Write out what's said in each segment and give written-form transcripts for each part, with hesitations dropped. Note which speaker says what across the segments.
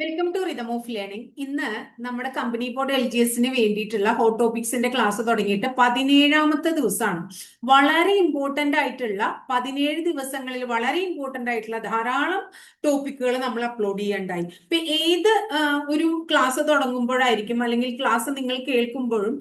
Speaker 1: Welcome to rhythm of learning. ഇന്ന് നമ്മുടെ company board LGSന് വേണ്ടിയിട്ടുള്ള ഹോട്ട് ടോപ്പിക്സിന്റെ ക്ലാസ് തുടങ്ങിയിട്ട് 17ാമത്തെ ദിവസമാണ്. വളരെ ഇമ്പോർട്ടന്റ് ആയിട്ടുള്ള 17 ദിവസങ്ങളിൽ വളരെ ഇമ്പോർട്ടന്റ് ആയിട്ടുള്ള ധാരാളം ടോപ്പിക്കുകൾ നമ്മൾ അപ്ലോഡ് ചെയ്യേണ്ടായി. ഇപ്പൊ ഏത് ഒരു ക്ലാസ് തുടങ്ങുമ്പോഴായിരിക്കും അല്ലെങ്കിൽ ക്ലാസ് നിങ്ങൾ കേൾക്കുമ്പോഴും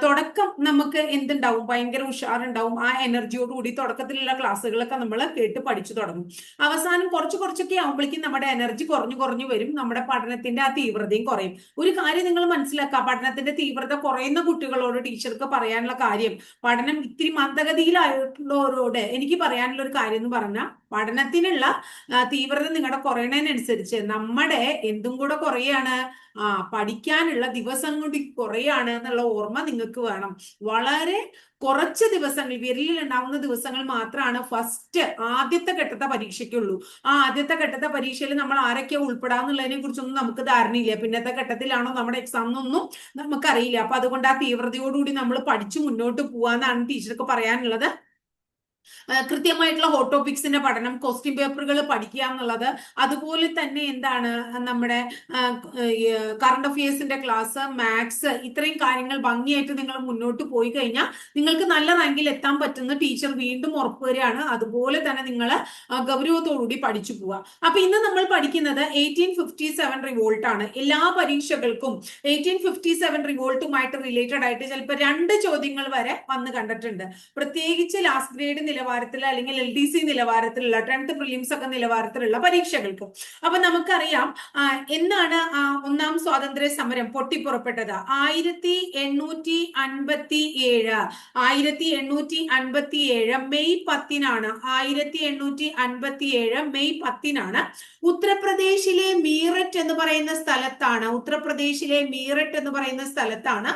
Speaker 1: തുടക്കം നമുക്ക് എന്തുണ്ടാവും, ഭയങ്കര ഉഷാറുണ്ടാവും. ആ എനർജിയോടുകൂടി തുടക്കത്തിലുള്ള ക്ലാസ്സുകളൊക്കെ നമ്മൾ കേട്ട് പഠിച്ചു തുടങ്ങും. അവസാനം കുറച്ചൊക്കെ ആകുമ്പോഴേക്കും നമ്മുടെ എനർജി കുറഞ്ഞു വരും. നമ്മുടെ പഠനത്തിന്റെ ആ തീവ്രതയും കുറയും. ഒരു കാര്യം നിങ്ങൾ മനസ്സിലാക്കുക, പഠനത്തിന്റെ തീവ്രത കുറയുന്ന കുട്ടികളോട് ടീച്ചർക്ക് പറയാനുള്ള കാര്യം, പഠനം ഇത്തിരി മന്ദഗതിയിലായിട്ടുള്ളവരോട് എനിക്ക് പറയാനുള്ള ഒരു കാര്യം എന്ന് പറഞ്ഞാൽ, പഠനത്തിനുള്ള തീവ്രത നിങ്ങളുടെ കുറയണതിനനുസരിച്ച് നമ്മുടെ എന്തും കൂടെ കുറയാണ്, പഠിക്കാനുള്ള ദിവസം കൂടി കുറയാണ് എന്നുള്ള ഓർമ്മ നിങ്ങൾക്ക് വേണം. വളരെ കുറച്ച് ദിവസങ്ങൾ, വിരലിൽ ഉണ്ടാവുന്ന ദിവസങ്ങൾ മാത്രമാണ് ആദ്യത്തെ ഘട്ടത്തെ പരീക്ഷയ്ക്കുള്ളൂ. ആ ആദ്യത്തെ ഘട്ടത്തെ പരീക്ഷയിൽ നമ്മൾ ആരൊക്കെ ഉൾപ്പെടാന്നുള്ളതിനെ കുറിച്ചൊന്നും നമുക്ക് ധാരണയില്ല. പിന്നത്തെ ഘട്ടത്തിലാണോ നമ്മുടെ എക്സാം എന്നൊന്നും നമുക്കറിയില്ല. അപ്പൊ അതുകൊണ്ട് ആ തീവ്രതയോടുകൂടി നമ്മൾ പഠിച്ചു മുന്നോട്ട് പോവാന്നാണ് ടീച്ചർക്ക് പറയാനുള്ളത്. കൃത്യമായിട്ടുള്ള ഹോട്ട് ടോപ്പിക്സിന്റെ പഠനം, ക്വസ്റ്റ്യൻ പേപ്പറുകൾ പഠിക്കുക എന്നുള്ളത്, അതുപോലെ തന്നെ എന്താണ് നമ്മുടെ കറണ്ട് അഫയേഴ്സിന്റെ ക്ലാസ്, മാത്സ്, ഇത്രയും കാര്യങ്ങൾ ഭംഗിയായിട്ട് നിങ്ങൾ മുന്നോട്ട് പോയി കഴിഞ്ഞാൽ നിങ്ങൾക്ക് നല്ല റാങ്കിൽ എത്താൻ പറ്റുന്ന ടീച്ചർ വീണ്ടും ഉറപ്പുവരികയാണ്. അതുപോലെ തന്നെ നിങ്ങൾ ഗൗരവത്തോടുകൂടി പഠിച്ചു പോവുക. അപ്പൊ ഇന്ന് നമ്മൾ പഠിക്കുന്നത് 1857 റിവോൾട്ട് ആണ്. എല്ലാ പരീക്ഷകൾക്കും 1857 റിവോൾട്ടുമായിട്ട് റിലേറ്റഡ് ആയിട്ട് ചിലപ്പോൾ 2 ചോദ്യങ്ങൾ വരെ വന്ന് കണ്ടിട്ടുണ്ട്. പ്രത്യേകിച്ച് ലാസ്റ്റ് ഗ്രേഡ് നിലവാരത്തിൽ അല്ലെങ്കിൽ LDC നിലവാരത്തിലുള്ള 10th പ്രിലിംസ് ഒക്കെ നിലവാരത്തിലുള്ള പരീക്ഷകൾക്ക്. അപ്പൊ നമുക്കറിയാം എന്നാണ് ഒന്നാം സ്വാതന്ത്ര്യ സമരം പൊട്ടിപ്പുറപ്പെട്ടത്. 1857 മെയ് 10-നാണ്. 1857 മെയ് 10-നാണ് ഉത്തർപ്രദേശിലെ മീററ്റ് എന്ന് പറയുന്ന സ്ഥലത്താണ്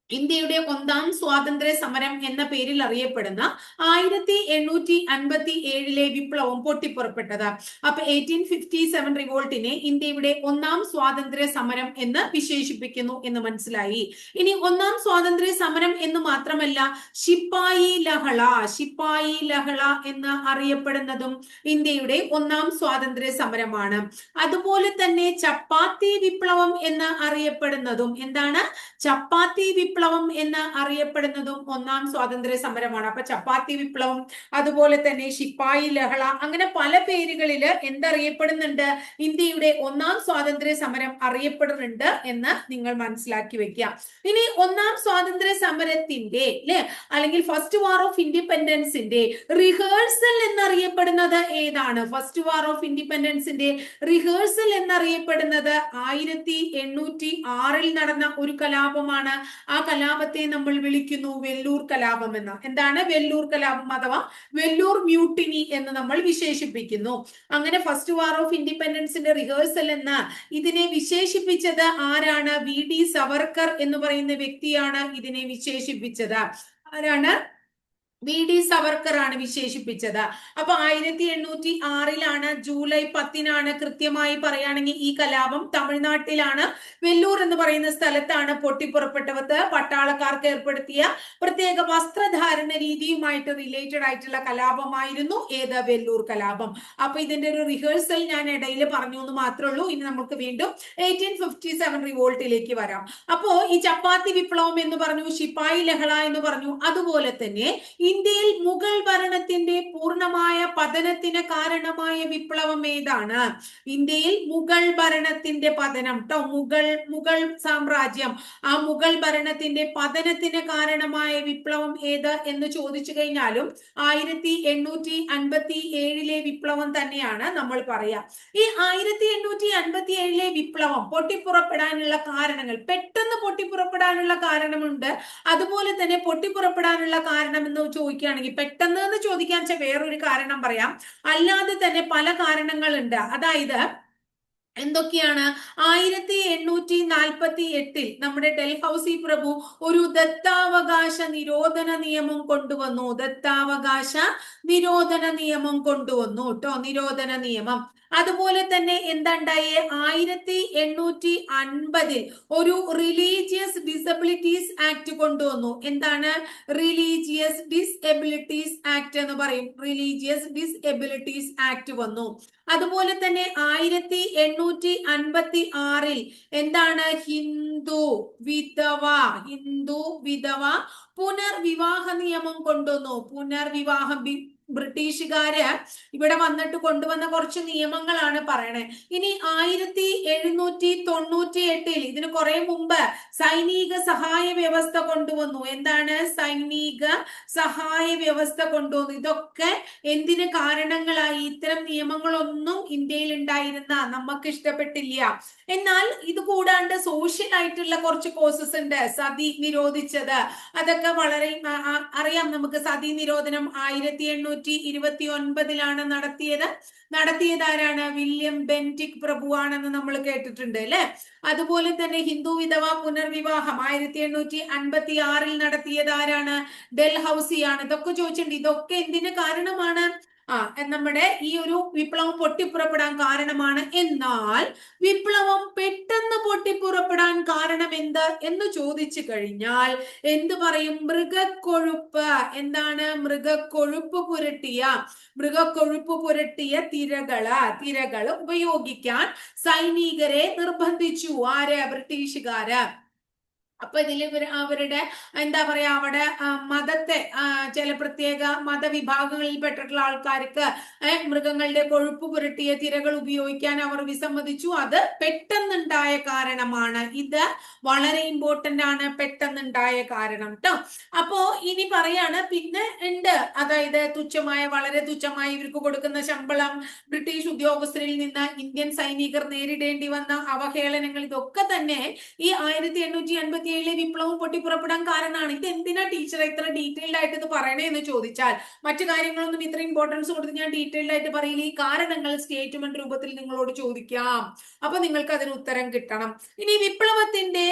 Speaker 1: ഇന്ത്യയുടെ ഒന്നാം സ്വാതന്ത്ര്യ സമരം എന്ന പേരിൽ അറിയപ്പെടുന്ന 1857 വിപ്ലവം പൊട്ടിപ്പുറപ്പെട്ടത്. അപ്പൊ 1857 റിവോൾട്ടിനെ ഇന്ത്യയുടെ ഒന്നാം സ്വാതന്ത്ര്യ സമരം എന്ന് വിശേഷിപ്പിക്കുന്നു എന്ന് മനസ്സിലായി. ഇനി ഒന്നാം സ്വാതന്ത്ര്യ സമരം എന്ന് മാത്രമല്ല, ശിപ്പായി ലഹള എന്ന് അറിയപ്പെടുന്നതും ഇന്ത്യയുടെ ഒന്നാം സ്വാതന്ത്ര്യ സമരമാണ്. അതുപോലെ തന്നെ ചപ്പാത്തി വിപ്ലവം എന്ന് അറിയപ്പെടുന്നതും എന്താണ്? ചപ്പാത്തി വിപ്ലവം എന്ന് അറിയപ്പെടുന്നതും ഒന്നാം സ്വാതന്ത്ര്യ സമരമാണ്. അപ്പൊ ചപ്പാത്തി വിപ്ലവം, അതുപോലെ തന്നെ ശിപ്പായി ലഹള, അങ്ങനെ പല പേരുകളിൽ എന്തറിയപ്പെടുന്നുണ്ട്? ഇന്ത്യയുടെ ഒന്നാം സ്വാതന്ത്ര്യ സമരം അറിയപ്പെടുന്നുണ്ട് എന്ന് നിങ്ങൾ മനസ്സിലാക്കി വെക്കുക. ഇനി ഒന്നാം സ്വാതന്ത്ര്യ സമരത്തിന്റെ അല്ലെങ്കിൽ ഫസ്റ്റ് വാർ ഓഫ് ഇൻഡിപെൻഡൻസിന്റെ റിഹേഴ്സൽ എന്നറിയപ്പെടുന്നത് ഏതാണ്? ഫസ്റ്റ് വാർ ഓഫ് ഇൻഡിപെൻഡൻസിന്റെ റിഹേഴ്സൽ എന്നറിയപ്പെടുന്നത് 1806 നടന്ന ഒരു കലാപമാണ്. ആ കലാപത്തെ നമ്മൾ വിളിക്കുന്നു വെല്ലൂർ കലാപം എന്ന്. എന്താണ് വെല്ലൂർ കലാപം അഥവാ വെല്ലൂർ മ്യൂട്ടിനി എന്ന് നമ്മൾ വിശേഷിപ്പിക്കുന്നു. അങ്ങനെ ഫസ്റ്റ് വാർ ഓഫ് ഇൻഡിപെൻഡൻസിന്റെ റിഹേഴ്സൽ എന്ന് ഇതിനെ വിശേഷിപ്പിച്ചത് ആരാണ്? VD സവർക്കർ എന്ന് പറയുന്ന വ്യക്തിയാണ് ഇതിനെ വിശേഷിപ്പിച്ചത്. ആരാണ്? VD സവർക്കർ ആണ് വിശേഷിപ്പിച്ചത്. അപ്പൊ 1806 ജൂലൈ 10-നാണ് കൃത്യമായി പറയുകയാണെങ്കിൽ ഈ കലാപം തമിഴ്നാട്ടിലാണ്, വെല്ലൂർ എന്ന് പറയുന്ന സ്ഥലത്താണ് പൊട്ടിപ്പുറപ്പെട്ടത്. പട്ടാളക്കാർക്ക് ഏർപ്പെടുത്തിയ പ്രത്യേക വസ്ത്രധാരണ രീതിയുമായിട്ട് റിലേറ്റഡ് ആയിട്ടുള്ള കലാപമായിരുന്നു ഏത്? വെല്ലൂർ കലാപം. അപ്പൊ ഇതിന്റെ ഒരു റിഹേഴ്സൽ ഞാൻ ഇടയിൽ പറഞ്ഞു എന്ന് മാത്രമേ ഉള്ളൂ. ഇനി നമുക്ക് വീണ്ടും 1857 റിവോൾട്ടിലേക്ക് വരാം. അപ്പോ ഈ ചപ്പാത്തി വിപ്ലവം എന്ന് പറഞ്ഞു, ശിപ്പായി ലഹള എന്ന് പറഞ്ഞു. അതുപോലെ തന്നെ ഇന്ത്യയിൽ മുഗൾ ഭരണത്തിന്റെ പൂർണ്ണമായ പതനത്തിന് കാരണമായ വിപ്ലവം ഏതാണ്? ഇന്ത്യയിൽ മുഗൾ ഭരണത്തിന്റെ പതനം മുഗൾ സാമ്രാജ്യം, ആ മുഗൾ ഭരണത്തിന്റെ പതനത്തിന് കാരണമായ വിപ്ലവം ഏത് എന്ന് ചോദിച്ചു കഴിഞ്ഞാലും 1857 വിപ്ലവം തന്നെയാണ് നമ്മൾ പറയാ. ഈ 1857 വിപ്ലവം പൊട്ടിപ്പുറപ്പെടാനുള്ള കാരണങ്ങൾ, പെട്ടെന്ന് പൊട്ടിപ്പുറപ്പെടാനുള്ള കാരണമുണ്ട്. അതുപോലെ തന്നെ പൊട്ടിപ്പുറപ്പെടാനുള്ള കാരണം എന്ന് ചോദിക്കുകയാണെങ്കിൽ, പെട്ടെന്ന് എന്ന് ചോദിക്കാൻ വെച്ചാൽ വേറൊരു കാരണം പറയാം, അല്ലാതെ തന്നെ പല കാരണങ്ങളുണ്ട്. അതായത് എന്തൊക്കെയാണ്? 1848 നമ്മുടെ ഡൽഹൌസി പ്രഭു ഒരു ദത്താവകാശ നിരോധന നിയമം കൊണ്ടുവന്നു. നിരോധന നിയമം കേട്ടോ, നിരോധന നിയമം. അതുപോലെ തന്നെ എന്താ ഉണ്ടായേ, 1850 ഒരു റിലീജിയസ് ഡിസബിലിറ്റീസ് ആക്ട് കൊണ്ടുവന്നു. എന്താണ് റിലീജിയസ് ഡിസബിലിറ്റീസ് ആക്ട് എന്ന് പറയും. റിലീജിയസ് ഡിസബിലിറ്റീസ് ആക്ട് വന്നു. അതുപോലെ തന്നെ 1856 എന്താണ് ഹിന്ദു വിധവ പുനർവിവാഹ നിയമം കൊണ്ടുവന്നു. പുനർവിവാഹം ബ്രിട്ടീഷുകാര് ഇവിടെ വന്നിട്ട് കൊണ്ടുവന്ന കുറച്ച് നിയമങ്ങളാണ് പറയണേ. ഇനി 1798 ഇതിന് കുറെ മുമ്പ് സൈനിക സഹായ വ്യവസ്ഥ കൊണ്ടുവന്നു. എന്താണ് സൈനിക സഹായ വ്യവസ്ഥ കൊണ്ടുവന്നു. ഇതൊക്കെ എന്തിന് കാരണങ്ങളായി? ഇത്തരം നിയമങ്ങളൊന്നും ഇന്ത്യയിൽ ഉണ്ടായിരുന്ന നമുക്ക് ഇഷ്ടപ്പെട്ടില്ല. എന്നാൽ ഇത് കൂടാണ്ട് സോഷ്യൽ ആയിട്ടുള്ള കുറച്ച് കോസസ് ഉണ്ട്. സതി നിരോധിച്ചത്, അതൊക്കെ വളരെ അറിയാം നമുക്ക്. സതി നിരോധനം 1829 നടത്തിയത് ആരാണ്? വില്യം ബെന്റിക് പ്രഭുവാണെന്ന് നമ്മൾ കേട്ടിട്ടുണ്ട് അല്ലെ. അതുപോലെ തന്നെ ഹിന്ദു വിധവ പുനർവിവാഹം 1856 നടത്തിയത് ആരാണ്? ഡൽഹൌസിയാണ്. ഇതൊക്കെ ചോദിച്ചിട്ടുണ്ട്. ഇതൊക്കെ എന്തിന് കാരണമാണ്? നമ്മുടെ ഈ ഒരു വിപ്ലവം പൊട്ടിപ്പുറപ്പെടാൻ കാരണമാണ്. എന്നാൽ വിപ്ലവം പെട്ടെന്ന് പൊട്ടിപ്പുറപ്പെടാൻ കാരണം എന്ത് എന്ന് ചോദിച്ചു കഴിഞ്ഞാൽ എന്ത് പറയും? മൃഗക്കൊഴുപ്പ്. എന്താണ്? മൃഗക്കൊഴുപ്പ് പുരട്ടിയ തിരകള് ഉപയോഗിക്കാൻ സൈനികരെ നിർബന്ധിച്ചു. ആര്? ബ്രിട്ടീഷുകാര്. അപ്പൊ ഇതിൽ അവരുടെ എന്താ പറയാ, അവിടെ മതത്തെ ചില പ്രത്യേക മതവിഭാഗങ്ങളിൽ പെട്ടിട്ടുള്ള ആൾക്കാർക്ക് മൃഗങ്ങളുടെ കൊഴുപ്പ് പുരട്ടിയ തിരകൾ ഉപയോഗിക്കാൻ അവർ വിസമ്മതിച്ചു. അത് പെട്ടെന്നുണ്ടായ കാരണമാണ്. ഇത് വളരെ ഇമ്പോർട്ടന്റ് ആണ്, പെട്ടെന്നുണ്ടായ കാരണം ട്ടോ. അപ്പോ ഇനി പറയാണ്, പിന്നെ ഉണ്ട്, അതായത് വളരെ തുച്ഛമായി ഇവർക്ക് കൊടുക്കുന്ന ശമ്പളം, ബ്രിട്ടീഷ് ഉദ്യോഗസ്ഥരിൽ നിന്ന് ഇന്ത്യൻ സൈനികർ നേരിടേണ്ടി വന്ന അവഹേളനങ്ങൾ, ഇതൊക്കെ തന്നെ ഈ 1857 വിപ്ലവം പൊട്ടിപ്പുറപ്പെടാൻ കാരണമാണ്. ഇത് എന്തിനാ ടീച്ചർ ഇത്ര ഡീറ്റെയിൽഡ് ആയിട്ട് ഇത് പറയണേ എന്ന് ചോദിച്ചാൽ, മറ്റു കാര്യങ്ങളൊന്നും ഇത്ര ഇമ്പോർട്ടൻസ് കൊടുത്ത് ഞാൻ ഡീറ്റെയിൽഡ് ആയിട്ട് പറയില്ല. ഈ കാരണങ്ങൾ സ്റ്റേറ്റ്മെന്റ് രൂപത്തിൽ നിങ്ങളോട് ചോദിക്കാം. അപ്പൊ നിങ്ങൾക്ക് അതിന് ഉത്തരം കിട്ടണം. ഇനി വിപ്ലവത്തിന്റെ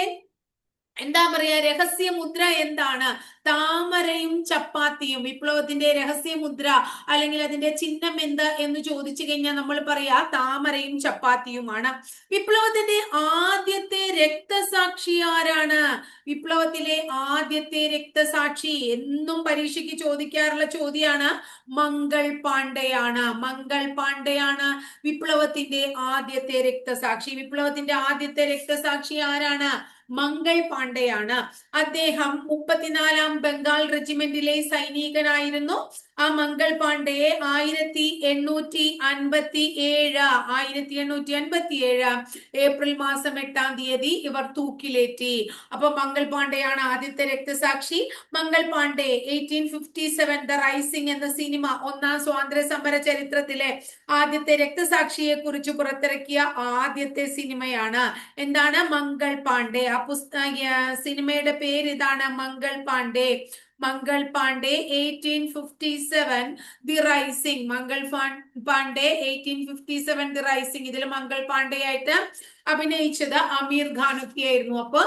Speaker 1: എന്താ പറയാ രഹസ്യമുദ്ര എന്താണ്? താമരയും ചപ്പാത്തിയും. വിപ്ലവത്തിന്റെ രഹസ്യമുദ്ര അല്ലെങ്കിൽ അതിന്റെ ചിഹ്നം എന്ത് എന്ന് ചോദിച്ചു കഴിഞ്ഞാൽ നമ്മൾ പറയാ താമരയും ചപ്പാത്തിയുമാണ്. വിപ്ലവത്തിന്റെ ആദ്യത്തെ രക്തസാക്ഷി ആരാണ്? വിപ്ലവത്തിലെ ആദ്യത്തെ രക്തസാക്ഷി എന്നും പരീക്ഷയ്ക്ക് ചോദിക്കാറുള്ള ചോദ്യമാണ്. മംഗൾ പാണ്ഡെയാണ് വിപ്ലവത്തിന്റെ ആദ്യത്തെ രക്തസാക്ഷി. വിപ്ലവത്തിന്റെ ആദ്യത്തെ രക്തസാക്ഷി ആരാണ്? മംഗൾ പാണ്ഡെയാണ്. അദ്ദേഹം 34ാം ബംഗാൾ റെജിമെന്റിലെ സൈനികനായിരുന്നു. ആ മംഗൾ പാണ്ഡെയെ 1857 ഏപ്രിൽ മാസം 8-ാം തീയതി ഇവർ തൂക്കിലേറ്റി. അപ്പൊ മംഗൾ പാണ്ഡെയാണ് ആദ്യത്തെ രക്തസാക്ഷി. മംഗൾ പാണ്ഡെ 1857 ദ റൈസിംഗ് എന്ന സിനിമ, ഒന്നാം സ്വാതന്ത്ര്യ സമര ചരിത്രത്തിലെ ആദ്യത്തെ രക്തസാക്ഷിയെ കുറിച്ച് പുറത്തിറക്കിയ ആദ്യത്തെ സിനിമയാണ്. എന്താണ്? മംഗൾ പാണ്ഡെ. ആ സിനിമയുടെ പേര് ഇതാണ്, Mangal Pandey. 1857 the rising. Mangal Pandey 1857 the rising. ഇതിൽ മംഗൾ പാണ്ഡെ ആയിട്ട് അഭിനയിച്ചത് അമീർ ഖാനൊക്കെ ആയിരുന്നു. അപ്പൊ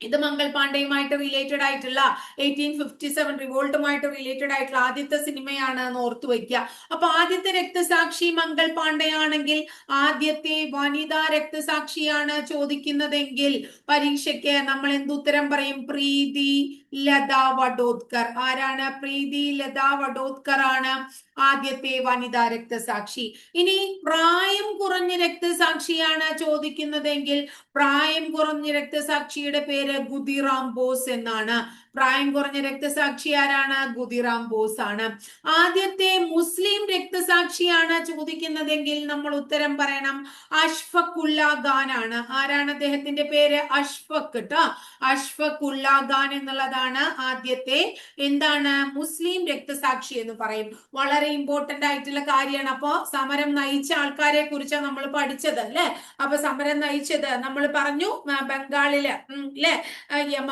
Speaker 1: ഇത് മംഗൾ പാണ്ഡെയുമായിട്ട് റിലേറ്റഡ് ആയിട്ടുള്ള 1857 റിവോൾട്ടുമായിട്ട് റിലേറ്റഡ് ആയിട്ടുള്ള ആദ്യത്തെ സിനിമയാണ് എന്ന് ഓർത്തു വയ്ക്കുക. അപ്പൊ ആദ്യത്തെ രക്തസാക്ഷി മംഗൾ പാണ്ഡെ ആണെങ്കിൽ ആദ്യത്തെ വനിതാ രക്തസാക്ഷിയാണ് ചോദിക്കുന്നതെങ്കിൽ പരീക്ഷയ്ക്ക് നമ്മൾ എന്തുത്തരം പറയും? പ്രീതി ലതാ വഡോദ്കർ. ആരാണ്? പ്രീതി ലതാ വഡോദ്കർ ആണ് ആദ്യത്തെ വനിതാ രക്തസാക്ഷി. ഇനി പ്രായം കുറഞ്ഞ രക്തസാക്ഷിയാണ് ചോദിക്കുന്നതെങ്കിൽ പ്രായം കുറഞ്ഞ രക്തസാക്ഷിയുടെ പേര് ഖുദിറാം ബോസ് എന്നാണ്. പ്രായം കുറഞ്ഞ രക്തസാക്ഷി ആരാണ്? ഖുദിറാം ബോസ് ആണ്. ആദ്യത്തെ മുസ്ലിം രക്തസാക്ഷിയാണ് ചോദിക്കുന്നതെങ്കിൽ നമ്മൾ ഉത്തരം പറയണം അഷ്ഫഖുല്ല ഖാൻ ആണ്. ആരാണ് അദ്ദേഹത്തിന്റെ പേര്? അഷ്ഫഖ് ട്ടോ. അഷ്ഫഖുല്ല ഖാൻ എന്നുള്ളതാണ് ആദ്യത്തെ എന്താണ് മുസ്ലിം രക്തസാക്ഷി എന്ന് പറയും. വളരെ ഇമ്പോർട്ടന്റ് ആയിട്ടുള്ള കാര്യമാണ്. അപ്പോ സമരം നയിച്ച ആൾക്കാരെ കുറിച്ചാണ് നമ്മൾ പഠിച്ചത് അല്ലെ. അപ്പൊ സമരം നയിച്ചത് നമ്മൾ പറഞ്ഞു ബംഗാളില് അല്ലെ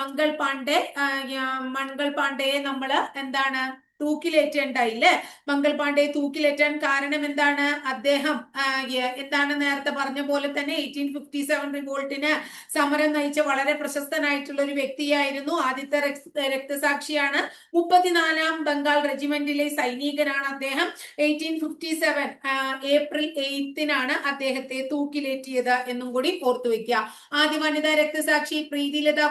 Speaker 1: മംഗൾ പാണ്ഡെ. മംഗൾ പാണ്ഡെയെ നമ്മൾ എന്താണ് തൂക്കിലേറ്റേണ്ടായില്ലേ? മംഗൾ പാണ്ഡെ തൂക്കിലേറ്റാൻ കാരണം എന്താണ്? അദ്ദേഹം എന്താണ് നേരത്തെ പറഞ്ഞ പോലെ തന്നെ 1857 റിവോൾട്ടിന് സമരം നയിച്ച വളരെ പ്രശസ്തനായിട്ടുള്ള ഒരു വ്യക്തിയായിരുന്നു. ആദ്യത്തെ രക്തസാക്ഷിയാണ്. 34ാം ബംഗാൾ റെജിമെന്റിലെ സൈനികനാണ് അദ്ദേഹം. 1857 ഏപ്രിൽ 8-നാണ് അദ്ദേഹത്തെ തൂക്കിലേറ്റിയത് എന്നും കൂടി ഓർത്തു വെക്കുക. ആദ്യ വനിതാ രക്തസാക്ഷി പ്രീതിലത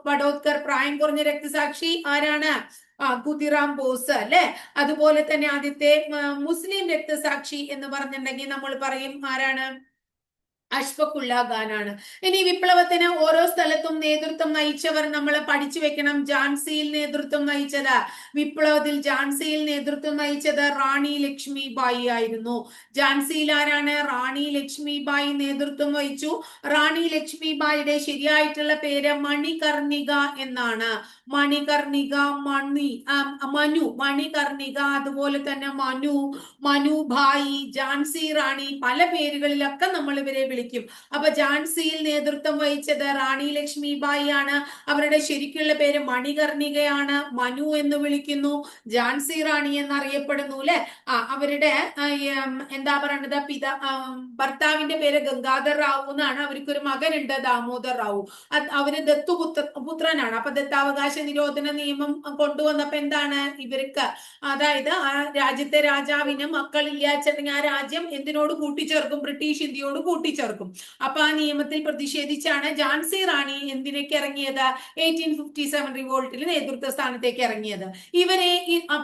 Speaker 1: വഡോദ്കർ. പ്രായം കുറഞ്ഞ രക്തസാക്ഷി ആരാണ്? ഖുദിറാം ബോസ് അല്ലെ. അതുപോലെ തന്നെ ആദ്യത്തെ മുസ്ലിം രക്തസാക്ഷി എന്ന് പറഞ്ഞിട്ടുണ്ടെങ്കിൽ നമ്മൾ പറയും ആരാണ്? അഷ്ഫഖുല്ല ഖാനാണ്. ഇനി വിപ്ലവത്തിന് ഓരോ സ്ഥലത്തും നേതൃത്വം നയിച്ചവർ നമ്മൾ പഠിച്ചു വെക്കണം. ഝാൻസിയിൽ നേതൃത്വം നയിച്ചത്, വിപ്ലവത്തിൽ ഝാൻസിയിൽ നേതൃത്വം നയിച്ചത് റാണി ലക്ഷ്മി ബായി ആയിരുന്നു. ഝാൻസിയിൽ ആരാണ്? റാണി ലക്ഷ്മി ബായി നേതൃത്വം വഹിച്ചു. റാണി ലക്ഷ്മി ബായിയുടെ ശരിയായിട്ടുള്ള പേര് മണികർണിക എന്നാണ്. മണികർണിക, മനു, മണികർണിക, അതുപോലെ തന്നെ മനു ഭായി, ഝാൻസി റാണി, പല പേരുകളിലൊക്കെ നമ്മൾ ഇവരെ വിളിക്കും. അപ്പൊ ഝാൻസിയിൽ നേതൃത്വം വഹിച്ചത് റാണി ലക്ഷ്മി ബായി ആണ്. അവരുടെ ശരിക്കുള്ള പേര് മണികർണികയാണ്. മനു എന്ന് വിളിക്കുന്നു, ഝാൻസി റാണി എന്നറിയപ്പെടുന്നു അല്ലെ. അവരുടെ എന്താ പറയണത്? ഭർത്താവിന്റെ പേര് ഗംഗാധർ റാവു എന്നാണ്. അവർക്കൊരു മകനുണ്ട്, ദാമോദർ റാവു. അവര് പുത്രനാണ്. അപ്പൊ ദത്താവകാശ നിരോധന നിയമം കൊണ്ടുവന്നപ്പോ എന്താണ് ഇവർക്ക്, അതായത് ആ രാജ്യത്തെ രാജാവിന് മക്കളില്ലാച്ചെങ്കിൽ ആ രാജ്യം എന്തിനോട് കൂട്ടിച്ചേർക്കും? ബ്രിട്ടീഷ് ഇന്ത്യയോട് കൂട്ടിച്ചേർക്കും. അപ്പൊ ആ നിയമത്തിൽ പ്രതിഷേധിച്ചാണ് ഝാൻസി റാണി എന്തിനേക്ക് ഇറങ്ങിയത്? 1857 റിവോൾട്ടിൽ നേതൃത്വ സ്ഥാനത്തേക്ക് ഇറങ്ങിയത്. ഇവരെ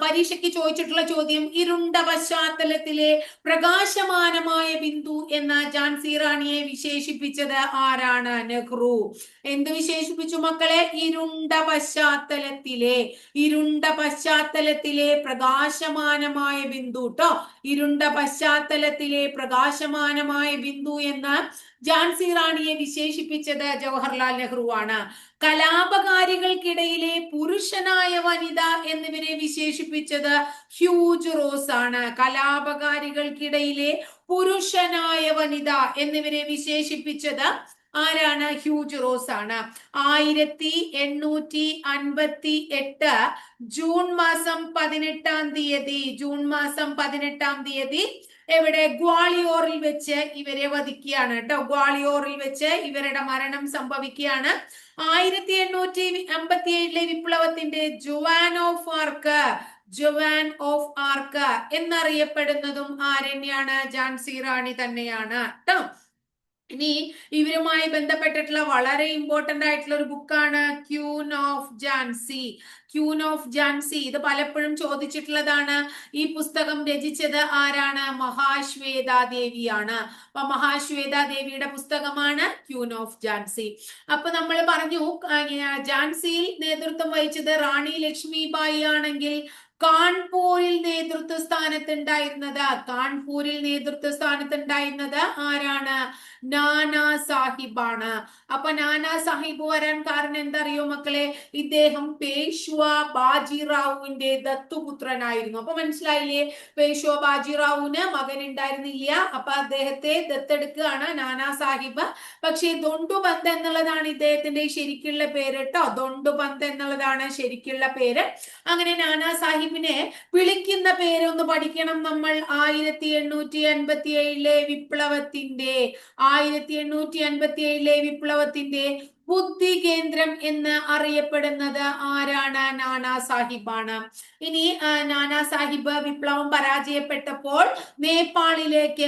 Speaker 1: പരീക്ഷയ്ക്ക് ചോദിച്ചിട്ടുള്ള ചോദ്യം, ഇരുണ്ട പശ്ചാത്തലത്തിലെ പ്രകാശമാനമായ ബിന്ദു എന്ന ഝാൻസി റാണിയെ വിശേഷിപ്പിച്ചത് ആരാണ്? നെഹ്റു. എന്ത് വിശേഷിപ്പിച്ചു മക്കളെ? ഇരുണ്ട പശ്ചാത്തലത്തിലെ പ്രകാശമാനമായ ബിന്ദു ട്ടോ. ഇരുണ്ട പശ്ചാത്തലത്തിലെ പ്രകാശമാനമായ ബിന്ദു എന്ന ഝാൻസി റാണിയെ വിശേഷിപ്പിച്ചത് ജവഹർലാൽ നെഹ്റു ആണ്. കലാപകാരികൾക്കിടയിലെ പുരുഷനായ വനിത എന്നിവരെ വിശേഷിപ്പിച്ചത് ഹ്യൂജ് റോസ് ആണ്. കലാപകാരികൾക്കിടയിലെ പുരുഷനായ വനിത എന്നിവരെ വിശേഷിപ്പിച്ചത് ആരാണ്? ഹ്യൂജ് റോസ് ആണ്. 1858 ജൂൺ മാസം 18-ാം തീയതി എവിടെ? ഗ്വാളിയോറിൽ വെച്ച് ഇവരെ വധിക്കുകയാണ് കേട്ടോ. ഗ്വാളിയോറിൽ വെച്ച് ഇവരുടെ മരണം സംഭവിക്കുകയാണ്. 1857 വിപ്ലവത്തിന്റെ ജോവാൻ ഓഫ് ആർക്ക് എന്നറിയപ്പെടുന്നതും ആരെന്നെയാണ്? ഝാൻസി റാണി തന്നെയാണ് കേട്ടോ. ഇനി ഇവരുമായി ബന്ധപ്പെട്ടിട്ടുള്ള വളരെ ഇമ്പോർട്ടന്റ് ആയിട്ടുള്ള ഒരു ബുക്കാണ് ക്യൂൻ ഓഫ് ജാൻസി. ഇത് പലപ്പോഴും ചോദിച്ചിട്ടുള്ളതാണ്. ഈ പുസ്തകം രചിച്ചത് ആരാണ്? മഹാശ്വേതാ ദേവിയാണ്. അപ്പൊ മഹാശ്വേതാ ദേവിയുടെ പുസ്തകമാണ് ക്യൂൻ ഓഫ് ജാൻസി. അപ്പൊ നമ്മൾ പറഞ്ഞു ഝാൻസിയിൽ നേതൃത്വം വഹിച്ചത് റാണി ലക്ഷ്മി ബായി ആണെങ്കിൽ കാൺപൂരിൽ നേതൃത്വ സ്ഥാനത്തുണ്ടായിരുന്നത് ആരാണ്? നാനാ സാഹിബാണ്. അപ്പൊ നാനാ സാഹിബ് വരാൻ കാരണം എന്തറിയോ മക്കളെ? ഇദ്ദേഹം പേഷ്വാ ബാജിറാവുവിന്റെ ദത്തുപുത്രനായിരുന്നു. അപ്പൊ മനസ്സിലായില്ലേ? പേഷ്വാ ബാജിറാവുവിന് മകൻ ഉണ്ടായിരുന്നില്ല. അപ്പൊ അദ്ദേഹത്തെ ദത്തെടുക്കുകയാണ് നാനാ സാഹിബ്. പക്ഷേ ദൊണ്ടുപന്ത് എന്നുള്ളതാണ് ഇദ്ദേഹത്തിന്റെ ശരിക്കുള്ള പേര് കേട്ടോ. ദൊണ്ടുപന്ത് എന്നുള്ളതാണ് ശരിക്കുള്ള പേര്. അങ്ങനെ നാനാ സാഹിബിനെ വിളിക്കുന്ന പേരൊന്ന് പഠിക്കണം നമ്മൾ. 1857 വിപ്ലവത്തിന്റെ ബുദ്ധി കേന്ദ്രം എന്ന് അറിയപ്പെടുന്നത് ആരാണ്? നാനാ സാഹിബാണ്. ഇനി നാനാ സാഹിബ് വിപ്ലവം പരാജയപ്പെട്ടപ്പോൾ നേപ്പാളിലേക്ക്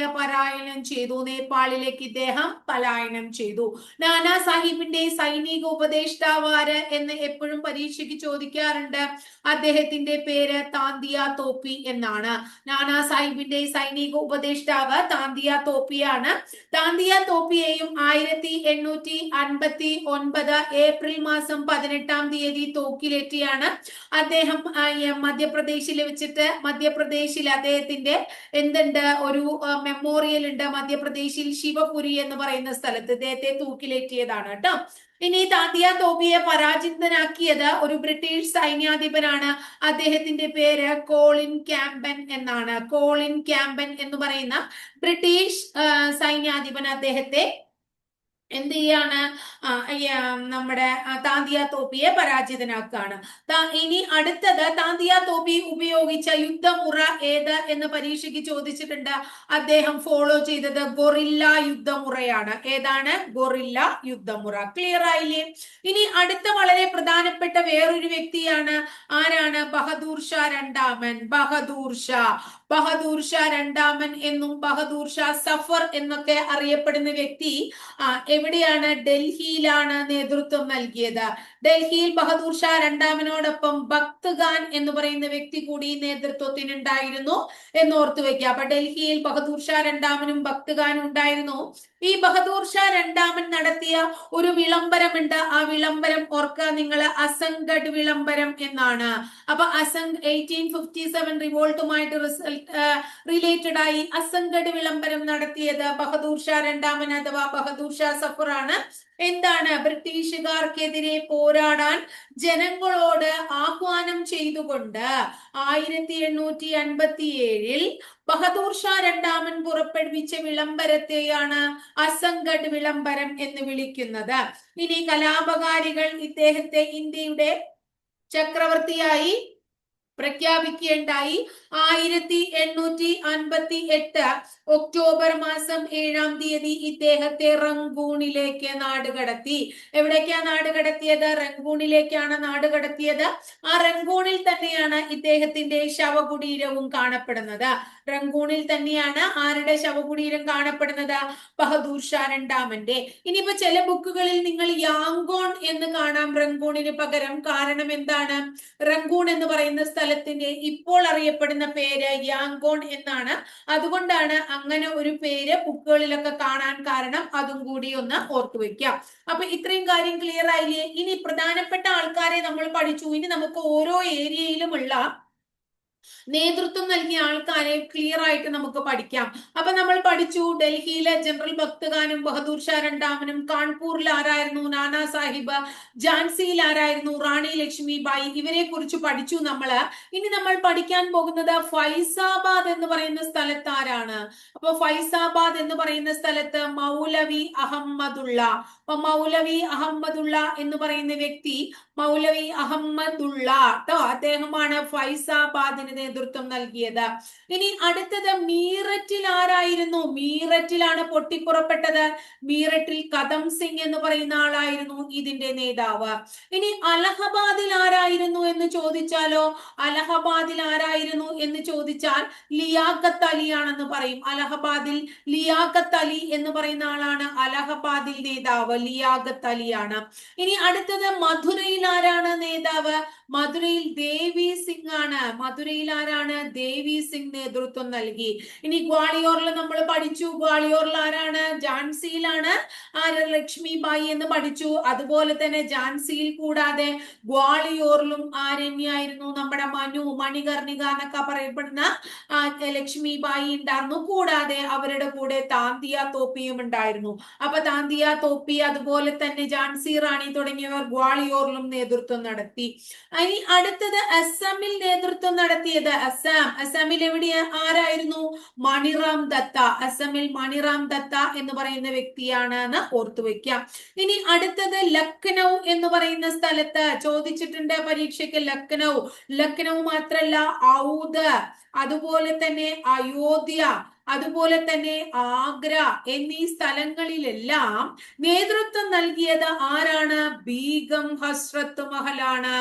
Speaker 1: ഇദ്ദേഹം പലായനം ചെയ്തു. നാനാ സാഹിബിന്റെ സൈനിക ഉപദേഷ്ടാവ് എന്ന് എപ്പോഴും പരീക്ഷയ്ക്ക് ചോദിക്കാറുണ്ട്. അദ്ദേഹത്തിന്റെ പേര് താന്തിയ തോപ്പി എന്നാണ്. നാനാ സാഹിബിന്റെ സൈനിക ഉപദേഷ്ടാവ് താന്തിയ തോപ്പിയാണ്. താന്തിയ തോപ്പിയെയും 1859 ഏപ്രിൽ മാസം 18-ാം തീയതി തൂക്കിലേറ്റിയാണ്. അദ്ദേഹം മധ്യപ്രദേശിൽ അദ്ദേഹത്തിന്റെ എന്തുണ്ട്? ഒരു മെമ്മോറിയൽ ഉണ്ട് മധ്യപ്രദേശിൽ, ശിവപുരി എന്ന് പറയുന്ന സ്ഥലത്ത് ഇദ്ദേഹത്തെ തൂക്കിലേറ്റിയതാണ് കേട്ടോ. ഇനി താന്തിയ തോപ്പിയെ പരാജിതനാക്കിയത് ഒരു ബ്രിട്ടീഷ് സൈന്യാധിപനാണ്. അദ്ദേഹത്തിന്റെ പേര് കോളിൻ ക്യാമ്പൻ എന്നാണ്. കോളിൻ ക്യാമ്പൻ എന്ന് പറയുന്ന ബ്രിട്ടീഷ് സൈന്യാധിപൻ അദ്ദേഹത്തെ എന്ത് ചെയ്യാണ്? നമ്മുടെ താന്തിയ തോപ്പിയെ പരാജിതനാക്കുകയാണ്. ഇനി അടുത്തത് താന്തിയ തോപ്പി ഉപയോഗിച്ച യുദ്ധമുറ ഏത് എന്ന് പരീക്ഷയ്ക്ക് ചോദിച്ചിട്ടുണ്ട്. അദ്ദേഹം ഫോളോ ചെയ്തത് ഗൊറില്ല യുദ്ധമുറയാണ്. ഏതാണ്? ഗൊറില്ല യുദ്ധമുറ. ക്ലിയർ ആയില്ലേ? ഇനി അടുത്ത വളരെ പ്രധാനപ്പെട്ട വേറൊരു വ്യക്തിയാണ്. ആരാണ്? ബഹദൂർ ഷാ രണ്ടാമൻ. ബഹദൂർ ഷാ രണ്ടാമൻ എന്നും ബഹദൂർ ഷാ സഫർ എന്നൊക്കെ അറിയപ്പെടുന്ന വ്യക്തി എവിടെയാണ്? ഡൽഹിയിലാണ് നേതൃത്വം നൽകിയത്. ഡൽഹിയിൽ ബഹദൂർ ഷാ രണ്ടാമനോടൊപ്പം ബക്ത് ഖാൻ എന്ന് പറയുന്ന വ്യക്തി കൂടി നേതൃത്വത്തിനുണ്ടായിരുന്നു എന്ന് ഓർത്തു വെക്കുക. അപ്പൊ ഡൽഹിയിൽ ബഹദൂർ ഷാ രണ്ടാമനും ബക്ത് ഖാനും ഉണ്ടായിരുന്നു. ഈ ബഹദൂർ ഷാ രണ്ടാമൻ നടത്തിയ ഒരു വിളംബരമുണ്ട്. ആ വിളംബരം ഓർക്കുക നിങ്ങൾ, അസംഗഡ് വിളംബരം എന്നാണ്. അപ്പൊ 1857 റിവോൾട്ടുമായിട്ട് റിലേറ്റഡ് ആയി അസംഗഡ് വിളംബരം നടത്തിയത് ബഹദൂർ ഷാ രണ്ടാമൻ അഥവാ ബഹദൂർ ഷാ സഫർ ആണ്. എന്താണ്? ബ്രിട്ടീഷുകാർക്കെതിരെ പോരാടാൻ ജനങ്ങളോട് ആഹ്വാനം ചെയ്തുകൊണ്ട് 1857 ബഹദൂർ ഷാ രണ്ടാമൻ പുറപ്പെടുവിച്ച വിളംബരത്തെയാണ് അസംഗഡ് വിളംബരം എന്ന് വിളിക്കുന്നത്. ഇനി കലാപകാരികൾ ഇദ്ദേഹത്തെ ഇന്ത്യയുടെ ചക്രവർത്തിയായി പ്രഖ്യാപിക്കുകയുണ്ടായി. 1858 ഒക്ടോബർ മാസം 7-ാം തീയതി ഇദ്ദേഹത്തെ റങ്കൂണിലേക്ക് നാടുകടത്തി. എവിടേക്കാണ് നാടുകടത്തിയത്? റങ്കൂണിലേക്കാണ് നാടുകടത്തിയത്. ആ റങ്കൂണിൽ തന്നെയാണ് ഇദ്ദേഹത്തിന്റെ ശവകുടീരവും കാണപ്പെടുന്നത്. റങ്കൂണിൽ തന്നെയാണ് ആരുടെ ശവകുടീരം കാണപ്പെടുന്നത്? ബഹദൂർ ഷാ രണ്ടാമന്റെ. ഇനിയിപ്പോ ചില ബുക്കുകളിൽ നിങ്ങൾ യാങ്കോൺ എന്ന് കാണാം റങ്കൂണിന് പകരം. കാരണം എന്താണ്? റങ്കൂൺ എന്ന് പറയുന്ന സ്ഥലത്തിന്റെ ഇപ്പോൾ അറിയപ്പെടുന്ന പേര് യാങ്കോൺ എന്നാണ്. അതുകൊണ്ടാണ് അങ്ങനെ ഒരു പേര് ബുക്കുകളിലൊക്കെ കാണാൻ കാരണം. അതും കൂടി ഒന്ന് ഓർത്തു വെക്കാം. അപ്പൊ ഇത്രയും കാര്യം ക്ലിയർ ആയില്ലേ? ഇനി പ്രധാനപ്പെട്ട ആൾക്കാരെ നമ്മൾ പഠിച്ചു. ഇനി നമുക്ക് ഓരോ ഏരിയയിലുമുള്ള നേതൃത്വം നൽകിയ ആൾക്കാരെ ക്ലിയർ ആയിട്ട് നമുക്ക് പഠിക്കാം. അപ്പൊ നമ്മൾ പഠിച്ചു ഡൽഹിയിലെ ജനറൽ ബക്ത് ഖാനും ബഹദൂർ ഷാ രണ്ടാമനും, കാൺപൂരിൽ ആരായിരുന്നു? നാനാ സാഹിബ്, ഝാൻസിയിൽ ആരായിരുന്നു? റാണി ലക്ഷ്മി ബായി. ഇവരെ കുറിച്ച് പഠിച്ചു നമ്മള്. ഇനി നമ്മൾ പഠിക്കാൻ പോകുന്നത് ഫൈസാബാദ് എന്ന് പറയുന്ന സ്ഥലത്ത് ആരാണ്? അപ്പൊ ഫൈസാബാദ് എന്ന് പറയുന്ന സ്ഥലത്ത് മൗലവി അഹമ്മദുള്ള. അപ്പൊ മൗലവി അഹമ്മദുള്ള എന്ന് പറയുന്ന വ്യക്തി, മൗലവി അഹമ്മദുള്ള ട്ടോ, അദ്ദേഹമാണ് ഫൈസാബാദിന് നേതൃത്വം നൽകിയത്. ഇനി അടുത്തത് മീററ്റിൽ ആരായിരുന്നു? മീററ്റിലാണ് പൊട്ടിപ്പുറപ്പെട്ടത്. മീററ്റിൽ കദം സിംഗ് എന്ന് പറയുന്ന ആളായിരുന്നു ഇതിന്റെ നേതാവ്. ഇനി അലഹബാദിൽ ആരായിരുന്നു എന്ന് ചോദിച്ചാലോ? അലഹബാദിൽ ആരായിരുന്നു എന്ന് ചോദിച്ചാൽ ലിയാഖത്ത് അലിയാണെന്ന് പറയും. അലഹബാദിൽ ലിയാഖത്ത് അലി എന്ന് പറയുന്ന ആളാണ് അലഹബാദിൽ നേതാവ്. ലിയാഖത്ത് അലിയാണ്. ഇനി അടുത്തത് മധുരയിൽ ആരാണ് നേതാവ്? മധുരയിൽ ദേവി സിംഗ് ആണ്. മധുരയിൽ ആരാണ്? ദേവി സിംഗ് നേതൃത്വം നൽകി. ഇനി ഗ്വാളിയോറിൽ നമ്മൾ പഠിച്ചു. ഗ്വാളിയോറിൽ ആരാണ്? ഝാൻസിയിലാണ് ആര്? ലക്ഷ്മി ബായി എന്ന് പഠിച്ചു. അതുപോലെ തന്നെ ഝാൻസിയിൽ കൂടാതെ ഗ്വാളിയോറിലും ആരന്യായിരുന്നു? നമ്മുടെ മണികർണിക എന്നൊക്കെ പറയപ്പെടുന്ന ലക്ഷ്മി ബായി ഉണ്ടായിരുന്നു. കൂടാതെ അവരുടെ കൂടെ താന്തിയ തോപ്പിയും ഉണ്ടായിരുന്നു. അപ്പൊ താന്തിയ തോപ്പി അതുപോലെ തന്നെ ഝാൻസി റാണി തുടങ്ങിയവർ ഗ്വാളിയോറിലും നേതൃത്വം നടത്തി. ഇനി അടുത്തത് അസമിൽ നേതൃത്വം നടത്തിയത് അസമിൽ ആരായിരുന്നു? മണിറാം ദത്ത. അസമിൽ മണിറാം ദത്ത എന്ന് പറയുന്ന വ്യക്തിയാണ് എന്ന് ഓർത്തു വെക്കാം. ഇനി അടുത്തത് ലക്നൗ എന്ന് പറയുന്ന സ്ഥലത്ത് ചോദിച്ചിട്ടുണ്ട് പരീക്ഷയ്ക്ക്. ലക്നൗ മാത്രല്ല ഔദ്, അതുപോലെ തന്നെ അയോധ്യ, അതുപോലെ തന്നെ ആഗ്ര എന്നീ സ്ഥലങ്ങളിലെല്ലാം നേതൃത്വം നൽകിയത് ആരാണ്? ബീഗം ഹസ്രത്ത് മഹലാണ്.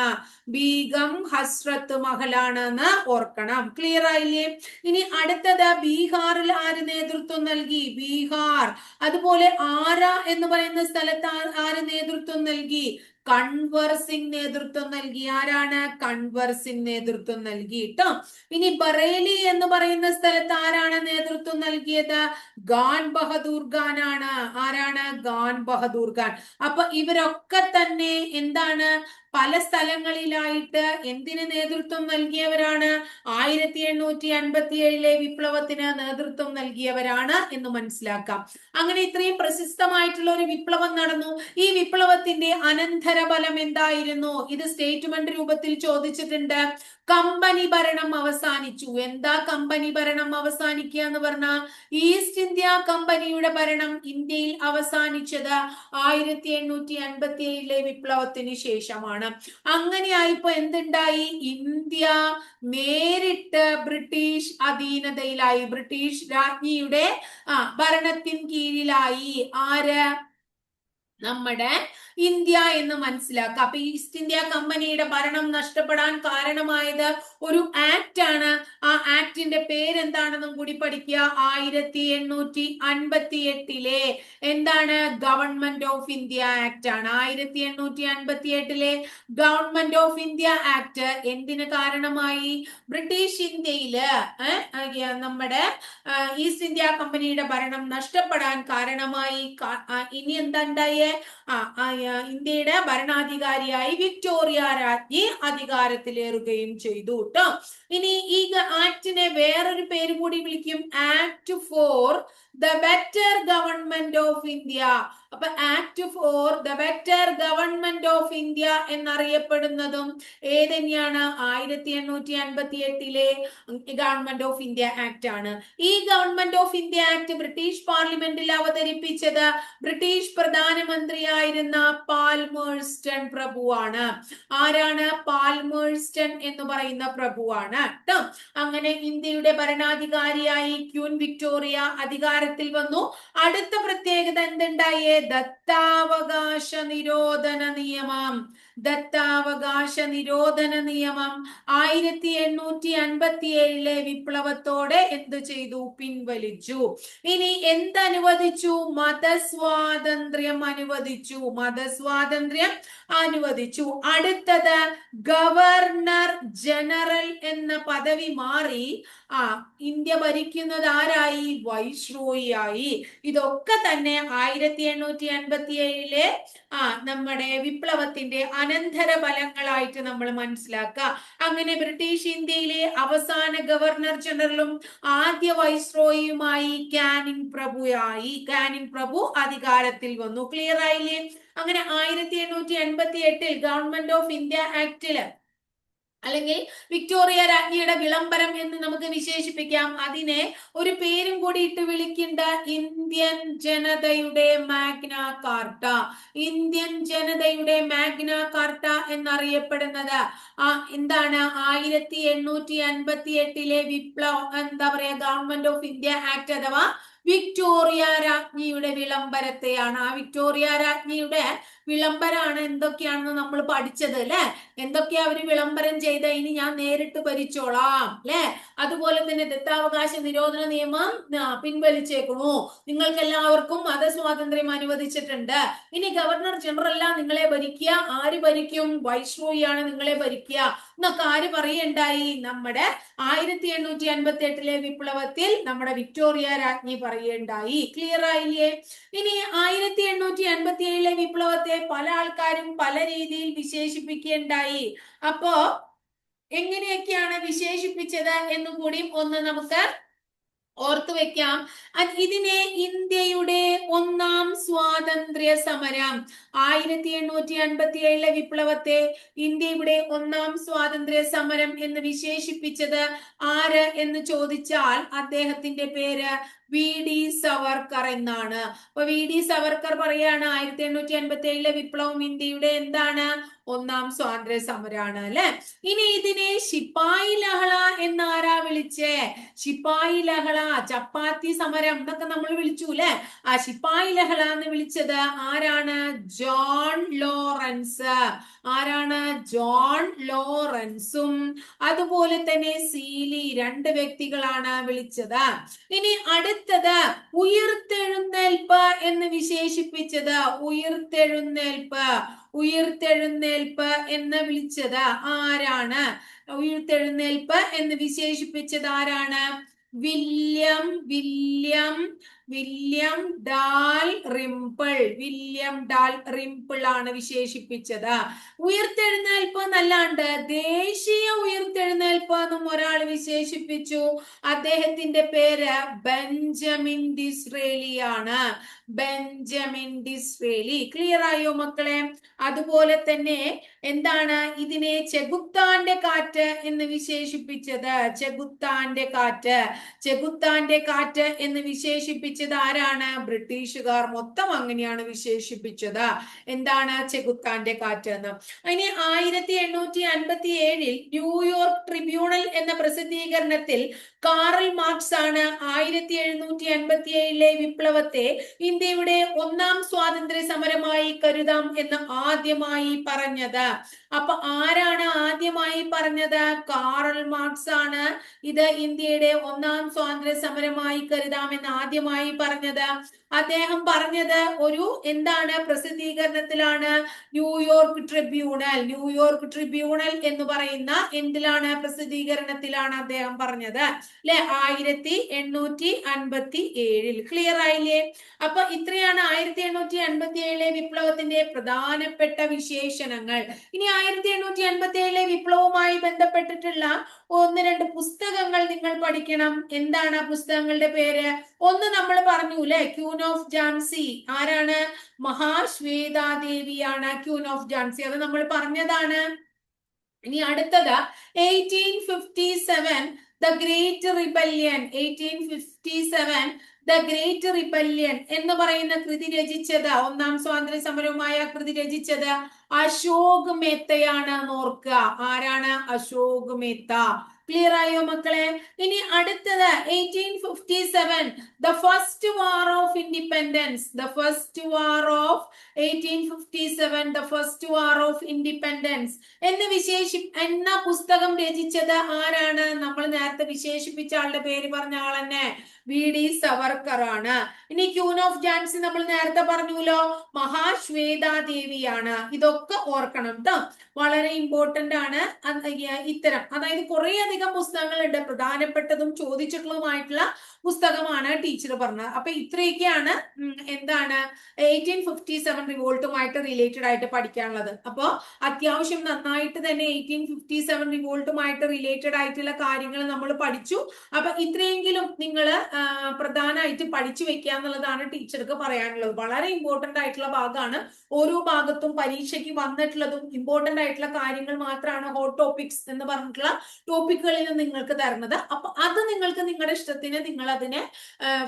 Speaker 1: ബീഗം ഹസ്രത്ത് മഹലാണ് എന്ന് ഓർക്കണം. ക്ലിയർ ആയില്ലേ? ഇനി അടുത്തത് ബീഹാറിൽ ആര് നേതൃത്വം നൽകി? ബീഹാർ. അതുപോലെ ആര എന്ന് പറയുന്ന സ്ഥലത്ത് ആര് നേതൃത്വം നൽകി? കൺവർ സിംഗ് നേതൃത്വം നൽകി. ആരാണ്? കൺവർ സിംഗ് നേതൃത്വം നൽകി ട്ടോ. ഇനി ബറേലി എന്ന് പറയുന്ന സ്ഥലത്ത് ആരാണ് നേതൃത്വം നൽകിയത്? ഖാൻ ബഹദൂർ ഖാൻ ആണ്. ആരാണ്? ഖാൻ ബഹദൂർ ഖാൻ. അപ്പൊ ഇവരൊക്കെ തന്നെ എന്താണ്? പല സ്ഥലങ്ങളിലായിട്ട് എന്തിന് നേതൃത്വം നൽകിയവരാണ്? 1857 വിപ്ലവത്തിന് നേതൃത്വം നൽകിയവരാണ് എന്ന് മനസ്സിലാക്കാം. അങ്ങനെ ഇത്രയും പ്രശസ്തമായിട്ടുള്ള ഒരു വിപ്ലവം നടന്നു. ഈ വിപ്ലവത്തിന്റെ അനന്തരഫലം എന്തായിരുന്നു? ഇത് സ്റ്റേറ്റ്മെന്റ് രൂപത്തിൽ ചോദിച്ചിട്ടുണ്ട്. കമ്പനി ഭരണം അവസാനിച്ചു. എന്താ കമ്പനി ഭരണം അവസാനിക്കുക എന്ന് പറഞ്ഞാൽ, ഈസ്റ്റ് ഇന്ത്യ കമ്പനിയുടെ ഭരണം ഇന്ത്യയിൽ അവസാനിച്ചത് 1857 വിപ്ലവത്തിന് ശേഷമാണ്. അങ്ങനെയായിപ്പോ എന്തുണ്ടായി? ഇന്ത്യ നേരിട്ട് ബ്രിട്ടീഷ് അധീനതയിലായി, ബ്രിട്ടീഷ് രാജ്ഞിയുടെ ഭരണത്തിൻ കീഴിലായി. ആര്? നമ്മുടെ ഇന്ത്യ എന്ന് മനസ്സിലാക്കുക. അപ്പൊ ഈസ്റ്റ് ഇന്ത്യ കമ്പനിയുടെ ഭരണം നഷ്ടപ്പെടാൻ കാരണമായത് ഒരു ആക്ട് ആണ്. ആ ആക്ടിന്റെ പേരെന്താണെന്നും കൂടി പഠിക്കുക. 1858 എന്താണ്? ഗവൺമെന്റ് ഓഫ് ഇന്ത്യ ആക്ട് ആണ്. 1858 ഗവൺമെന്റ് ഓഫ് ഇന്ത്യ ആക്ട് എന്തിന് കാരണമായി? ബ്രിട്ടീഷ് ഇന്ത്യയില് നമ്മുടെ ഈസ്റ്റ് ഇന്ത്യ കമ്പനിയുടെ ഭരണം നഷ്ടപ്പെടാൻ കാരണമായി. ഇനി എന്താ ഉണ്ടായേ? ഇന്ത്യയുടെ ഭരണാധികാരിയായി വിക്ടോറിയ രാജ്ഞി അധികാരത്തിലേറുകയും ചെയ്തു ട്ടോ. ഇനി ഈ ആക്ടിനെ വേറൊരു പേര് കൂടി വിളിക്കും, act for the better government of India. അപ്പൊ act for the better government of India എന്നറിയപ്പെടുന്നതും ഏതന്നെയാണ്? 1858 ഗവൺമെന്റ് ഓഫ് ഇന്ത്യ ആക്ട് ആണ്. ഈ ഗവൺമെന്റ് ഓഫ് ഇന്ത്യ ആക്ട് ബ്രിട്ടീഷ് പാർലമെന്റിൽ അവതരിപ്പിച്ചത് ബ്രിട്ടീഷ് പ്രധാനമന്ത്രിയായിരുന്ന പാൽമേഴ്സ്റ്റൺ പ്രഭുവാണ്. ആരാണ്? പാൽമേഴ്സ്റ്റൺ എന്ന് പറയുന്ന പ്രഭുവാണ് ട്ടോ. അങ്ങനെ ഇന്ത്യയുടെ ഭരണാധികാരിയായി ക്യൂൻ വിക്ടോറിയ അധികാരത്തിൽ വന്നു. അടുത്ത പ്രത്യേകത എന്തുണ്ടായേ? ദത്താവകാശ നിരോധന നിയമം. ദത്താവകാശ നിരോധന നിയമം 1857 വിപ്ലവത്തോടെ എന്ത് ചെയ്തു? പിൻവലിച്ചു. ഇനി എന്തനുവദിച്ചു? മതസ്വാതന്ത്ര്യം അനുവദിച്ചു. മതസ്വാതന്ത്ര്യം അനുവദിച്ചു. അടുത്തത് ഗവർണർ ജനറൽ എന്ന പദവി മാറി ഇന്ത്യ ഭരിക്കുന്നത് ആരായി? വൈസ്രോയി ആയി. ഇതൊക്കെ തന്നെ 1857 നമ്മുടെ വിപ്ലവത്തിന്റെ അനന്തര ഫലങ്ങളായിട്ട് നമ്മൾ മനസ്സിലാക്കുക. അങ്ങനെ ബ്രിട്ടീഷ് ഇന്ത്യയിലെ അവസാന ഗവർണർ ജനറലും ആദ്യ വൈസ്രോയിയുമായി കാനിങ് പ്രഭു അധികാരത്തിൽ വന്നു. ക്ലിയർ ആയില്ലേ? അങ്ങനെ 1858 ഗവൺമെന്റ് ഓഫ് ഇന്ത്യ ആക്ടില്, അല്ലെങ്കിൽ വിക്ടോറിയ രാജ്ഞിയുടെ വിളംബരം എന്ന് നമുക്ക് വിശേഷിപ്പിക്കാം. അതിനെ ഒരു പേരും കൂടി ഇട്ട് വിളിക്കേണ്ട, ഇന്ത്യൻ ജനതയുടെ മാഗ്ന കാർട്ട. ഇന്ത്യൻ ജനതയുടെ മാഗ്ന കാർട്ട എന്നറിയപ്പെടുന്നത് എന്താണ്? 1858 വിപ്ലവം, എന്താ പറയാ, ഗവൺമെന്റ് ഓഫ് ഇന്ത്യ ആക്ട് അഥവാ വിക്ടോറിയ രാജ്ഞിയുടെ വിളംബരത്തെയാണ്. ആ വിക്ടോറിയ രാജ്ഞിയുടെ വിളംബരമാണ് എന്തൊക്കെയാണെന്ന് നമ്മൾ പഠിച്ചത് അല്ലെ? എന്തൊക്കെയാ അവര് വിളംബരം ചെയ്ത? ഇനി ഞാൻ നേരിട്ട് ഭരിച്ചോളാം അല്ലെ? അതുപോലെ തന്നെ ദത്താവകാശ നിരോധന നിയമം പിൻവലിച്ചേക്കണു, നിങ്ങൾക്ക് എല്ലാവർക്കും മതസ്വാതന്ത്ര്യം അനുവദിച്ചിട്ടുണ്ട്, ഇനി ഗവർണർ ജനറൽ അല്ല നിങ്ങളെ ഭരിക്കുക. ആര് ഭരിക്കും? വൈസ്രോയി ആണ് നിങ്ങളെ ഭരിക്കുക എന്നൊക്കെ ആര് പറയണ്ടായി? നമ്മുടെ 1858 വിപ്ലവത്തിൽ നമ്മുടെ വിക്ടോറിയ രാജ്ഞി പറയണ്ടായി. ക്ലിയർ ആയില്ലേ? ഇനി 1857 വിപ്ലവത്തെ പല ആൾക്കാരും പല രീതിയിൽ വിശേഷിപ്പിക്കുകയുണ്ടായി. അപ്പോ എങ്ങനെയൊക്കെയാണ് വിശേഷിപ്പിച്ചത് എന്നും കൂടി ഒന്ന് നമുക്ക് ഓർത്തു വെക്കാം. ഇതിനെ ഇന്ത്യയുടെ ഒന്നാം സ്വാതന്ത്ര്യ സമരം, 1857 വിപ്ലവത്തെ ഇന്ത്യയുടെ ഒന്നാം സ്വാതന്ത്ര്യ സമരം എന്ന് വിശേഷിപ്പിച്ചത് ആര് എന്ന് ചോദിച്ചാൽ അദ്ദേഹത്തിന്റെ പേര് വി.ഡി. സവർക്കർ എന്നാണ്. അപ്പൊ വി.ഡി. സവർക്കർ പറയാണ് 1857 വിപ്ലവം ഇന്ത്യയുടെ എന്താണ്? ഒന്നാം സ്വാതന്ത്ര്യ സമരമാണ് അല്ലെ? ഇനി ഇതിനെ ശിപ്പായി ലഹള എന്നാരാ വിളിച്ചേ? ശിപ്പായി ലഹള, ചപ്പാത്തി സമരം എന്നൊക്കെ നമ്മൾ വിളിച്ചു അല്ലെ? ആ ശിപ്പായി ലഹള എന്ന് വിളിച്ചത് ആരാണ്? John Lawrence. ആരാണ്? ജോൺ ലോറൻസും അതുപോലെ തന്നെ സീലി, രണ്ട് വ്യക്തികളാണ് വിളിച്ചത്. ഇനി അടുത്തത് ഉയിർത്തെഴുന്നേൽപ്പ് എന്ന് വിശേഷിപ്പിച്ചത്, ഉയിർത്തെഴുന്നേൽപ്പ് എന്ന് വിളിച്ചത് ആരാണ്? ഉയിർത്തെഴുന്നേൽപ്പ് എന്ന് വിശേഷിപ്പിച്ചത് ആരാണ്? William William dal റിംപിൾ, William dal റിംപിൾ ആണ് വിശേഷിപ്പിച്ചത്. ഉയർത്തെഴുന്നേൽപ്പ് എന്നല്ലാണ്ട് ദേശീയ ഉയർത്തെഴുന്നേൽപ്പ് എന്നും ഒരാൾ വിശേഷിപ്പിച്ചു. അദ്ദേഹത്തിന്റെ പേര് ബെഞ്ചമിൻ ഡിസ്രേലി ആണ്. Benjamin Disraeli. ക്ലിയർ ആയോ മക്കളെ? അതുപോലെ തന്നെ എന്താണ് ഇതിനെ ചെകുത്താന്റെ കാറ്റ് എന്ന് വിശേഷിപ്പിച്ചത്? ചെകുത്താന്റെ കാറ്റ്, ചെകുത്താന്റെ കാറ്റ് എന്ന് വിശേഷിപ്പിച്ചത് ആരാണ്? ബ്രിട്ടീഷുകാർ മൊത്തം അങ്ങനെയാണ് വിശേഷിപ്പിച്ചത്. എന്താണ് ചെകുത്താന്റെ കാറ്റ് എന്ന്. ഇനി 1857 ന്യൂയോർക്ക് ട്രിബ്യൂണൽ എന്ന പ്രസിദ്ധീകരണത്തിൽ കാറൽ മാർക്സ് ആണ് 1787 വിപ്ലവത്തെ ഇന്ത്യയുടെ ഒന്നാം സ്വാതന്ത്ര്യ സമരമായി കരുതാം എന്ന് ആദ്യമായി പറഞ്ഞത്. അപ്പൊ ആരാണ് ആദ്യമായി പറഞ്ഞത്? കാറൽ മാർക്സ് ആണ് ഇത് ഇന്ത്യയുടെ ഒന്നാം സ്വാതന്ത്ര്യ സമരമായി കരുതാമെന്ന് ആദ്യമായി പറഞ്ഞത്. അദ്ദേഹം പറഞ്ഞത് ഒരു എന്താണ് പ്രസിദ്ധീകരണത്തിലാണ്? New York tribunal. ന്യൂയോർക്ക് ട്രിബ്യൂണൽ എന്ന് പറയുന്ന എന്തിലാണ്? പ്രസിദ്ധീകരണത്തിലാണ് അദ്ദേഹം പറഞ്ഞത് അല്ലെ? 1857. ക്ലിയർ ആയില്ലേ? അപ്പൊ ഇത്രയാണ് 1857 വിപ്ലവത്തിന്റെ പ്രധാനപ്പെട്ട വിശേഷണങ്ങൾ. ഇനി 1857 വിപ്ലവവുമായി ബന്ധപ്പെട്ടിട്ടുള്ള 1-2 പുസ്തകങ്ങൾ നിങ്ങൾ പഠിക്കണം. എന്താണ് ആ പുസ്തകങ്ങളുടെ പേര്? ഒന്ന് നമ്മൾ പറഞ്ഞു അല്ലെ, ക്യൂൻ ഓഫ് ഝാൻസി. ആരാണ്? മഹാശ്വേതാദേവിയാണ് ക്യൂൻ ഓഫ് ഝാൻസി. അത് നമ്മൾ പറഞ്ഞതാണ്. ഇനി അടുത്തത് 1857 the great rebellion. 1857 the great rebellion എന്ന് പറയുന്ന കൃതി രചിച്ചത്, ഒന്നാം സ്വാതന്ത്ര്യ സമരവുമായ കൃതി രചിച്ചത് അശോക് മേത്തയാണ്. ഓർക്കുക, ആരാണ്? അശോക് മേത്ത. ക്ലിയർ ആയോ മക്കളെ? ഇനി അടുത്തത് 1857 the first war of independence. The first war of 1857 the first war of independence എന്ന പുസ്തകം രചിച്ചത് ആരാണ്? നമ്മൾ നേരത്തെ വിശേഷിപ്പിച്ച ആളുടെ പേര് പറഞ്ഞ ആൾ തന്നെ, VD സവർക്കർ ആണ്. ഇനി ക്യൂൻ ഓഫ് ഝാൻസി നമ്മൾ നേരത്തെ പറഞ്ഞുല്ലോ, മഹാശ്വേതാദേവിയാണ്. ഇതൊക്കെ ഓർക്കണം ട്ടോ, വളരെ ഇമ്പോർട്ടന്റ് ആണ്. ഇത്തരം അതായത് കുറെ അധികം പുസ്തകങ്ങളുണ്ട്, പ്രധാനപ്പെട്ടതും ചോദിച്ചിട്ടുള്ളതുമായിട്ടുള്ള പുസ്തകമാണ് ടീച്ചർ പറഞ്ഞത്. അപ്പൊ ഇത്രയൊക്കെയാണ് എന്താണ് 1857 റിവോൾട്ടുമായിട്ട് റിലേറ്റഡ് ആയിട്ട് പഠിക്കാനുള്ളത്. അപ്പൊ അത്യാവശ്യം നന്നായിട്ട് തന്നെ 1857 റിവോൾട്ടുമായിട്ട് റിലേറ്റഡ് ആയിട്ടുള്ള കാര്യങ്ങൾ നമ്മൾ പഠിച്ചു. അപ്പൊ ഇത്രയെങ്കിലും നിങ്ങൾ പ്രധാനമായിട്ട് പഠിച്ചു വെക്കുക എന്നുള്ളതാണ് ടീച്ചർക്ക് പറയാനുള്ളത്. വളരെ ഇമ്പോർട്ടന്റ് ആയിട്ടുള്ള ഭാഗമാണ്. ഓരോ ഭാഗത്തും പരീക്ഷയ്ക്ക് വന്നിട്ടുള്ളതും ഇമ്പോർട്ടന്റ് ആയിട്ടുള്ള കാര്യങ്ങൾ മാത്രമാണ് ഹോട്ട് ടോപ്പിക്സ് എന്ന് പറഞ്ഞിട്ടുള്ള ടോപ്പിക്കുകളിൽ നിങ്ങൾക്ക് തരുന്നത്. അപ്പൊ അത് നിങ്ങൾക്ക് നിങ്ങളുടെ ഇഷ്ടത്തിന് നിങ്ങൾ അതിനെ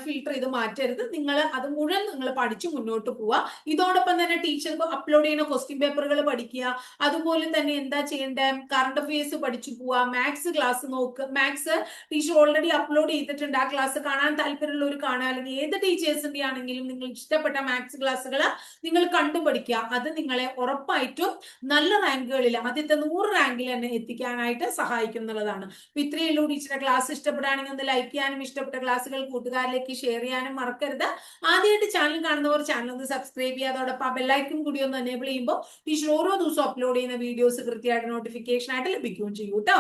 Speaker 1: ഫിൽട്ടർ ചെയ്ത് മാറ്റരുത്. നിങ്ങൾ അത് മുഴുവൻ നിങ്ങൾ പഠിച്ചു മുന്നോട്ട് പോവുക. ഇതോടൊപ്പം തന്നെ ടീച്ചർക്ക് അപ്ലോഡ് ചെയ്യുന്ന ക്വസ്റ്റ്യൻ പേപ്പറുകൾ പഠിക്കുക. അതുപോലെ തന്നെ എന്താ ചെയ്യേണ്ടത്? കറണ്ട് അഫയേഴ്സ് പഠിച്ചു പോവുക. മാത്സ് ക്ലാസ് നോക്കുക. മാത്സ് ടീച്ചർ ഓൾറെഡി അപ്ലോഡ് ചെയ്തിട്ടുണ്ട്. ആ ക്ലാസ് കാണാൻ താല്പര്യമുള്ളവർ കാണുക. അല്ലെങ്കിൽ ഏത് ടീച്ചേഴ്സിന്റെ ആണെങ്കിലും നിങ്ങൾ ഇഷ്ടപ്പെട്ട മാത്സ് ക്ലാസ്സുകൾ നിങ്ങൾ കണ്ടുപഠിക്കുക. അത് നിങ്ങളെ ഉറപ്പായിട്ടും നല്ല റാങ്കുകളിൽ, ആദ്യത്തെ 100 റാങ്കിൽ തന്നെ എത്തിക്കാനായിട്ട് സഹായിക്കും എന്നുള്ളതാണ്. അപ്പൊ ഇത്രയേ ഉള്ളൂ. ടീച്ചറുടെ ക്ലാസ് ഇഷ്ടപ്പെടുകയാണെങ്കിൽ ഒന്ന് ലൈക്ക് ചെയ്യാനും ഇഷ്ടപ്പെട്ട ക്ലാസ്സുകൾ കൂട്ടുകാരിലേക്ക് ഷെയർ ചെയ്യാനും മറക്കരുത്. ആദ്യമായിട്ട് ചാനൽ കാണുന്നവർ ചാനൽ ഒന്ന് സബ്സ്ക്രൈബ് ചെയ്യുക. അതോടൊപ്പം ആ ബെല്ലൈക്കൺ കൂടി ഒന്ന് എനേബിൾ ചെയ്യുമ്പോൾ ടീച്ചർ ഓരോ ദിവസവും അപ്ലോഡ് ചെയ്യുന്ന വീഡിയോസ് കൃത്യമായിട്ട് നോട്ടിഫിക്കേഷൻ ആയിട്ട് ലഭിക്കുകയും ചെയ്യും കേട്ടോ.